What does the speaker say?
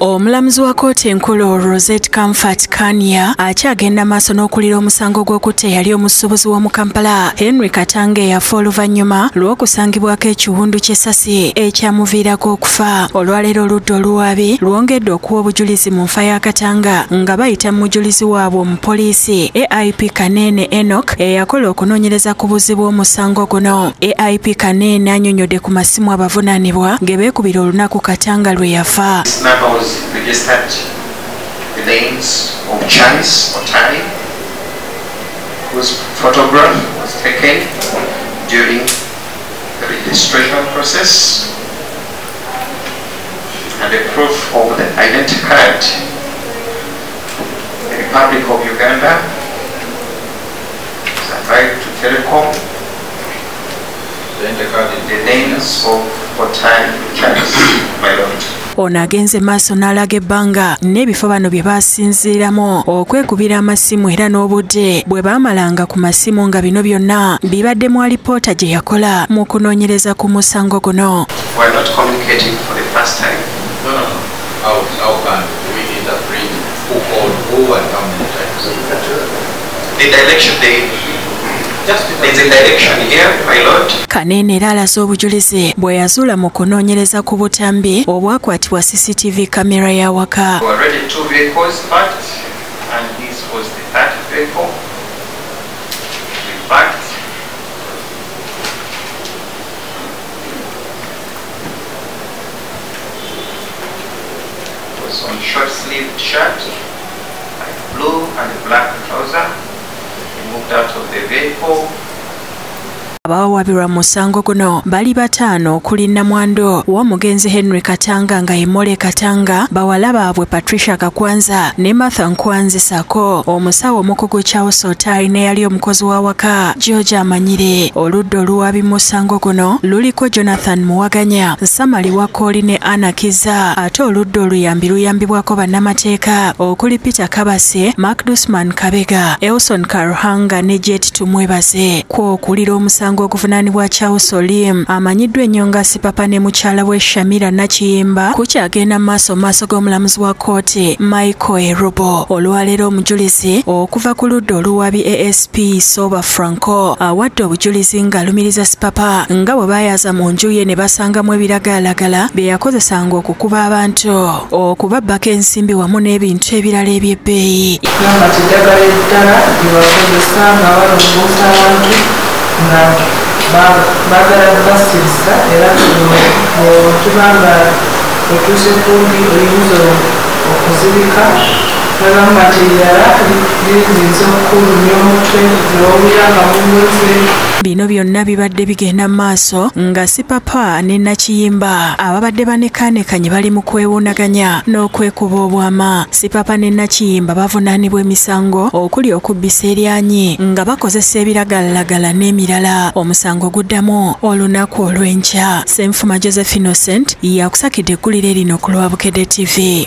Omulamuzi wa kkooti enkulu Rosette Comfort Kanya akyagenda maaso n'okulira omusango gw'okutta eyali omusuubuzi w'omu Kampala Henry Katanga eyafa oluvannyuma lw'okusangibwako ekiwundu ky'essasi ekyamuviirako okufa. Olwaleero oludda oluwaabi lwongedde okuwa obujulizi mu nfa ya Katanga nga bayita mu mujulizi waabwe omupoliisi AIP Kanene Enoch eyakola okunoonyereza ku buzzi bw'omusango guno. AIP Kanene annyonnyodde ku masimu abavunaanibwa ge beekubira olunaku Katanga lwe yafa. Registered the names of Chance Otai, whose photograph was taken during the registration process, and the proof of the identity card in the Republic of Uganda supplied to Telecom. The names of Otai Chance, my lord. Ono agenze maaso n'alaga ebbanga n'ebifo bano bye baasinziiramu okwekubira amasimu era n'obudde bwe baamalanga ku masimu nga bino byonna bibaddemu alipoota gye yakola mu kunoonyereza ku musango guno. Kanene era alaze obujulizi bwe yazuula mu kunoonyereza ku butambi obwakwatibwa CCTV kamera y'awaka. Abaawabirwa mu musango guno bali bataano okuli Namwando w'omugenzi Henry Katanga nga ye Mole Katanga, bawala baabwe Patricia Kakwanza ne Martha Nkwanzi Sako, omusawo omukugu Charles Otai ne yali omukozi w'awaka George Amanyire. Oludda oluwaabi mu musango guno luliko Jonathan Muwaganya, Samali Wakoli ne Anna Kiza, ate oludda oluyambi luyambibwako bannamateeka okuli Peter Kabase, Mark Dusman Kabega, Elson Karuhanga ne Jet Tumwebaze. Kwokulira omusango okuvunaanibwa Charles Olim amanyiddwa ennyo nga Sipapa ne mukyala we Shamira Nakiyimba kukyagenda maaso g'omulamuzi wa kkooti Michael Erubo. Olwaleero omujulizi okuva ku ludda oluwaabi ASP Soba Franco awadde obujulizi ng'alumiriza Sipapa nga bwe baayaza mu nju ye ne basangamu ebiragalalagala bye yakozesanga okukuba abantu, okubabbako ensimbi wamu n'ebintu ebirala eby'ebbeeyi. Eddagala eddala lye bakozesa nga balongoosa abantu nga baagala basirisa era tubanga otuuse kumbi oyinza okuzibika nagamba nti eddala liyinza okukulumya omutwe n'owulira nga mumweze. Bino byonna bibadde bigenda maaso nga Sipapa ne Nakiyimba ababadde banekaanekanye bali mu kwewuunaganya n'okwekuba obwama. Sipapa ne Nakiyimba bavunaanibwa emisango okuli okubbisa eryanyi nga bakozesa ebiragalalagala n'emirala. Omusango guddamu olunaku olw'enkya. Ssenfuma Joseph Innocent yakusakidde eggulire lino ku Lwabukedde TV.